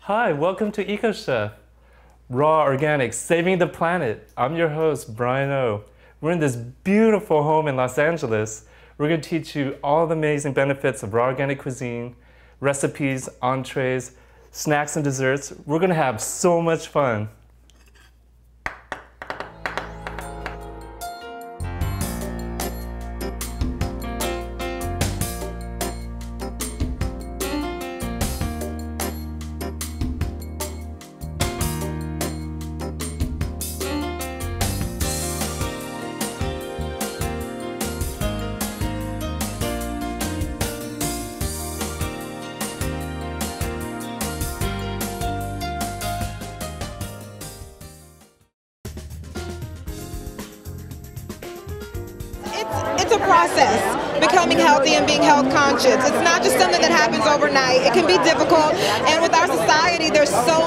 Hi, welcome to EcoChef, Raw Organic, Saving the Planet. I'm your host, Brian O. We're in this beautiful home in Los Angeles. We're going to teach you all the amazing benefits of raw organic cuisine, recipes, entrees, snacks, and desserts. We're going to have so much fun. It's a process, becoming healthy and being health conscious. It's not just something that happens overnight. It can be difficult, and with our society, there's so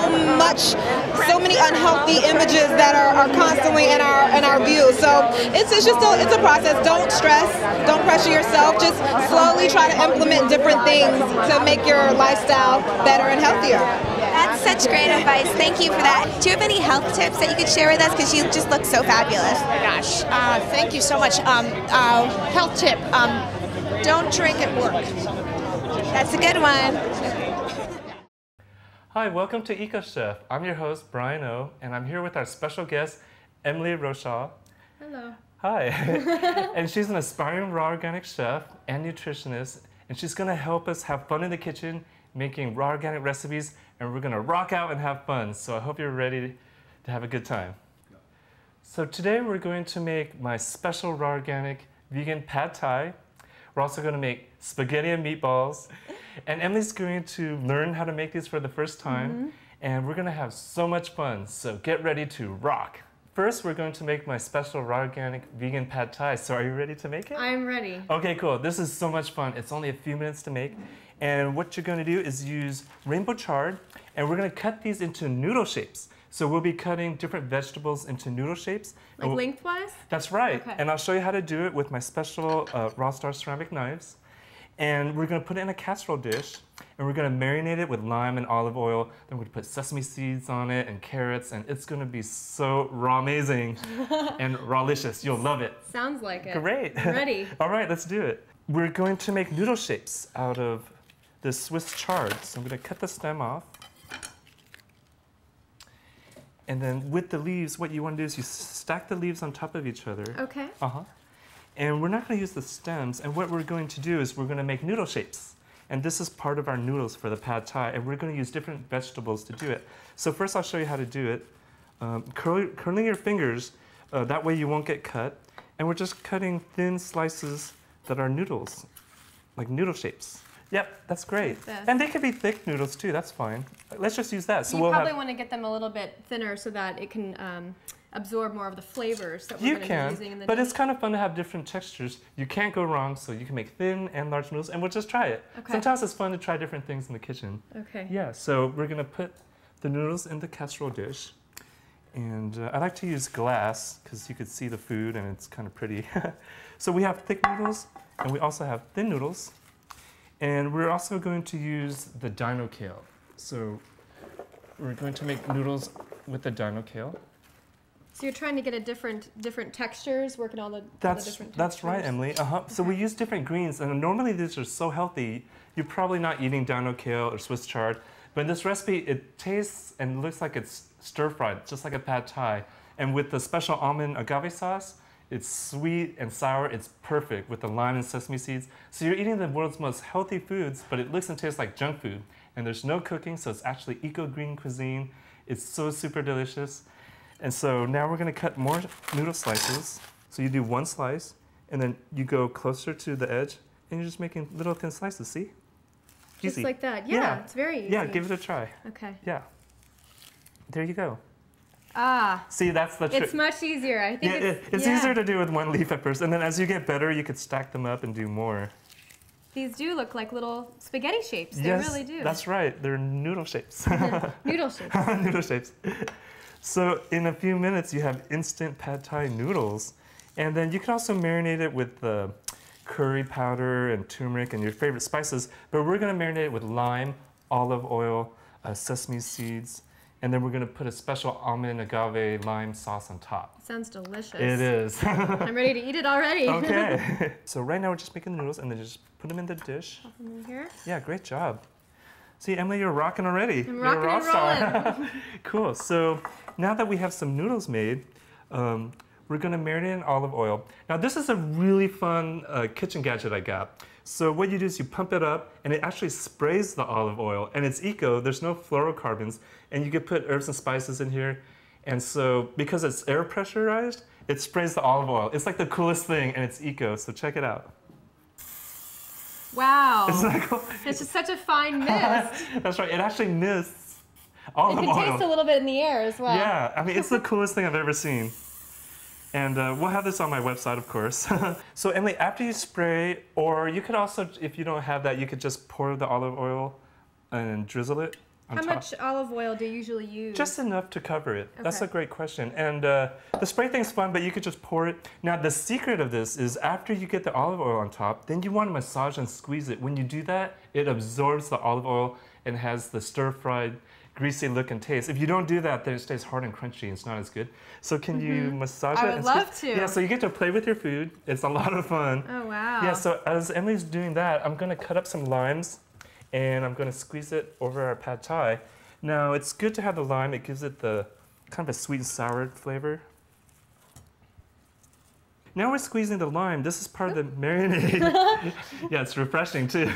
many unhealthy images that are constantly in our view. So it's a process. Don't stress, don't pressure yourself. Just slowly try to implement different things to make your lifestyle better and healthier. That's such great advice. Thank you for that. Do you have any health tips that you could share with us? Because you just look so fabulous. Oh my gosh, thank you so much. Health tip, don't drink at work. That's a good one. Hi, welcome to EcoChef. I'm your host, Brian O, and I'm here with our special guest, Emily Rochelle. Hello. Hi. And she's an aspiring raw organic chef and nutritionist, and she's going to help us have fun in the kitchen, making raw organic recipes, and we're going to rock out and have fun. So I hope you're ready to have a good time. So today we're going to make my special raw organic vegan pad thai. We're also going to make spaghetti and meatballs. And Emily's going to learn how to make these for the first time. And we're going to have so much fun. So get ready to rock. First, we're going to make my special raw organic vegan pad thai. So are you ready to make it? I'm ready. Okay, cool. This is so much fun. It's only a few minutes to make. And what you're going to do is use rainbow chard, and we're going to cut these into noodle shapes. So we'll be cutting different vegetables into noodle shapes. Like lengthwise? That's right. Okay. And I'll show you how to do it with my special Raw Star ceramic knives. And we're going to put it in a casserole dish, and we're going to marinate it with lime and olive oil. Then we're going to put sesame seeds on it and carrots, and it's going to be so raw amazing and rawlicious. You'll love it. Sounds like it. Great. I'm ready. All right, let's do it. We're going to make noodle shapes out of this Swiss chard. So I'm going to cut the stem off. And then with the leaves, what you want to do is you stack the leaves on top of each other. Okay. And we're not going to use the stems. And what we're going to do is we're going to make noodle shapes. And this is part of our noodles for the pad thai. And we're going to use different vegetables to do it. So first I'll show you how to do it. Curling your fingers, that way you won't get cut. And we're just cutting thin slices that are noodles, like noodle shapes. Yep, that's great. Like and they could be thick noodles too, that's fine. Let's just use that. So you we'll probably want to get them a little bit thinner so that it can absorb more of the flavors that we're going to be using in the but dish. it's kind of fun to have different textures. You can't go wrong, so you can make thin and large noodles, and we'll just try it. Okay. Sometimes it's fun to try different things in the kitchen. Okay. Yeah, so we're going to put the noodles in the casserole dish. And I like to use glass because you could see the food and it's kind of pretty. So we have thick noodles, and we also have thin noodles. And we're also going to use the dino kale. So we're going to make noodles with the dino kale. So you're trying to get a different textures, working all the different textures. That's right, Emily. So we use different greens, and normally these are so healthy. You're probably not eating dino kale or Swiss chard, but in this recipe, it tastes and looks like it's stir-fried, just like a pad thai. And with the special almond agave sauce, it's sweet and sour. It's perfect with the lime and sesame seeds. So you're eating the world's most healthy foods, but it looks and tastes like junk food. And there's no cooking, so it's actually eco-green cuisine. It's so super delicious. And so now we're going to cut more noodle slices. So you do one slice, and then you go closer to the edge, and you're just making little thin slices, see? Just Easy. like that. Yeah, it's very easy. Yeah, give it a try. Okay. Yeah. There you go. Ah. See, that's the trick. It's much easier. I think it's easier to do with one leaf at first, and then as you get better, you could stack them up and do more. These do look like little spaghetti shapes. They Yes, really do. that's right. They're noodle shapes. Noodle shapes. Noodle shapes. So in a few minutes, you have instant pad thai noodles. And then you can also marinate it with curry powder and turmeric and your favorite spices. But we're going to marinate it with lime, olive oil, sesame seeds, and then we're gonna put a special almond agave lime sauce on top. Sounds delicious. It is. I'm ready to eat it already. Okay. So right now we're just making the noodles, and then just put them in the dish. Pop them in here. Yeah, great job. See, Emily, you're rocking already. I'm You're rocking a rock and star. rolling. Cool. So now that we have some noodles made, we're gonna marinate in olive oil. Now this is a really fun kitchen gadget I got. So what you do is you pump it up, and it actually sprays the olive oil, and it's eco. There's no fluorocarbons, and you can put herbs and spices in here. And so because it's air pressurized, it sprays the olive oil. It's like the coolest thing, and it's eco. So check it out. Wow. Isn't that cool? It's just such a fine mist. That's right. It actually mists It olive can oil. taste a little bit in the air as well. Yeah, I mean, it's the coolest thing I've ever seen. And we'll have this on my website, of course. So Emily, after you spray, or you could also, if you don't have that, you could just pour the olive oil and drizzle it on top. How much olive oil do you usually use? Just enough to cover it. That's a Okay. great question. And the spray thing's fun, but you could just pour it. Now, the secret of this is after you get the olive oil on top, then you want to massage and squeeze it. When you do that, it absorbs the olive oil and has the stir-fried, greasy look and taste. If you don't do that, then it stays hard and crunchy and it's not as good. So can you massage it? I would love to. Yeah, so you get to play with your food. It's a lot of fun. Oh, wow. Yeah, so as Emily's doing that, I'm gonna cut up some limes and I'm gonna squeeze it over our pad thai. Now, it's good to have the lime. It gives it the kind of a sweet and sour flavor. Now we're squeezing the lime. This is part of the marinade. Yeah, it's refreshing too.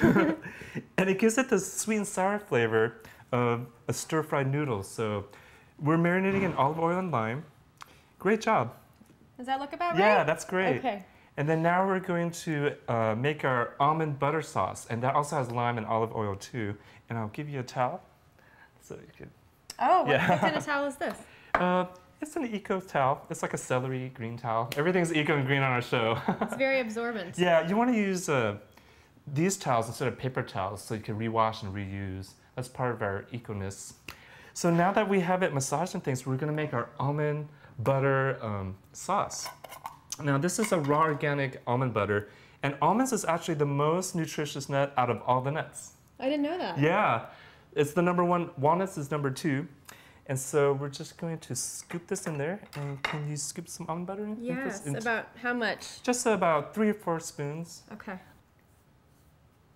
And it gives it the sweet and sour flavor of a stir-fried noodle. So we're marinating in olive oil and lime. Great job. Does that look about right? Yeah, that's great. Okay. And then now we're going to make our almond butter sauce. And that also has lime and olive oil too. And I'll give you a towel. So you can. Oh, what Yeah. kind of towel is this? It's an eco towel. It's like a celery green towel. Everything's eco and green on our show. It's very absorbent. Yeah, you want to use these towels instead of paper towels so you can rewash and reuse. That's part of our eco-ness. So now that we have it massaged and things, we're going to make our almond butter sauce. Now this is a raw organic almond butter, and almonds is actually the most nutritious nut out of all the nuts. I didn't know that. Yeah, it's the #1. Walnuts is #2. And so we're just going to scoop this in there. And can you scoop some almond butter in? Yes, about how much? Just about 3 or 4 spoons. Okay.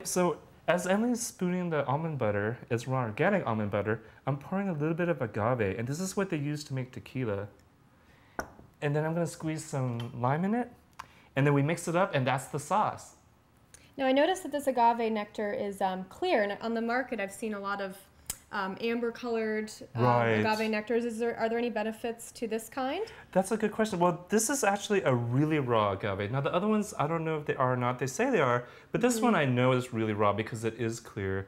So as Emily's spooning the almond butter, it's raw organic almond butter, I'm pouring a little bit of agave, and this is what they use to make tequila. And then I'm gonna squeeze some lime in it, and then we mix it up, and that's the sauce. Now I noticed that this agave nectar is clear, and on the market I've seen a lot of amber-colored Right. agave nectars. Are there any benefits to this kind? That's a good question. Well, this is actually a really raw agave. Now the other ones, I don't know if they are or not. They say they are, but this one I know is really raw because it is clear.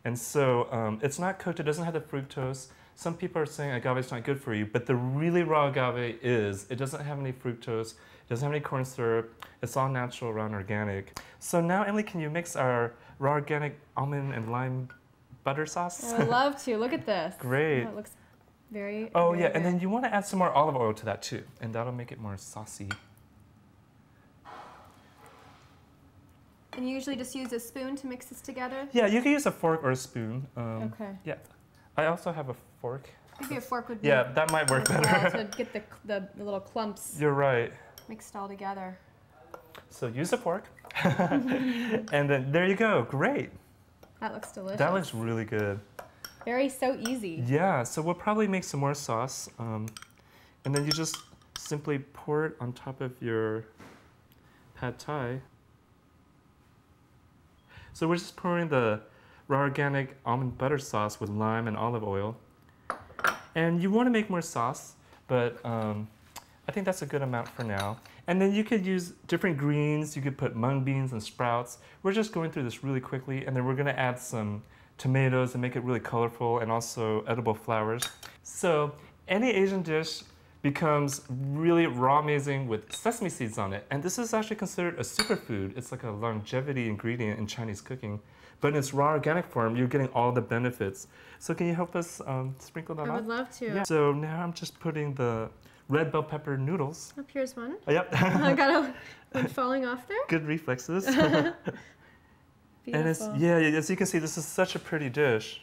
And so it's not cooked, it doesn't have the fructose. Some people are saying agave is not good for you, but the really raw agave is. It doesn't have any fructose, it doesn't have any corn syrup, it's all natural, raw and organic. So now, Emily, can you mix our raw organic almond and lime butter sauce? I would love to. Look at this. Great. Oh, it looks very Oh very yeah, good. and then you want to add some more olive oil to that too, and that'll make it more saucy. And you usually just use a spoon to mix this together? Yeah, you can use a fork or a spoon. Okay. Yeah, I also have a fork. Maybe a fork would be Yeah, that might work well better. to get the little clumps You're right. mixed all together. So use a fork. And then there you go. Great. That looks delicious. That looks really good. So easy. Yeah, so we'll probably make some more sauce. And then you just simply pour it on top of your pad thai. So we're just pouring the raw organic almond butter sauce with lime and olive oil. And you want to make more sauce, but I think that's a good amount for now. And then you could use different greens. You could put mung beans and sprouts. We're just going through this really quickly, and then we're going to add some tomatoes and make it really colorful, and also edible flowers. So any Asian dish becomes really raw amazing with sesame seeds on it. And this is actually considered a superfood. It's like a longevity ingredient in Chinese cooking. But in its raw organic form, you're getting all the benefits. So can you help us sprinkle that on? I would love to. Yeah. So now I'm just putting the red bell pepper noodles. Oh, here's one. Oh, yep. I got one falling off there. Good reflexes. Beautiful. And it's, yeah, as you can see, this is such a pretty dish.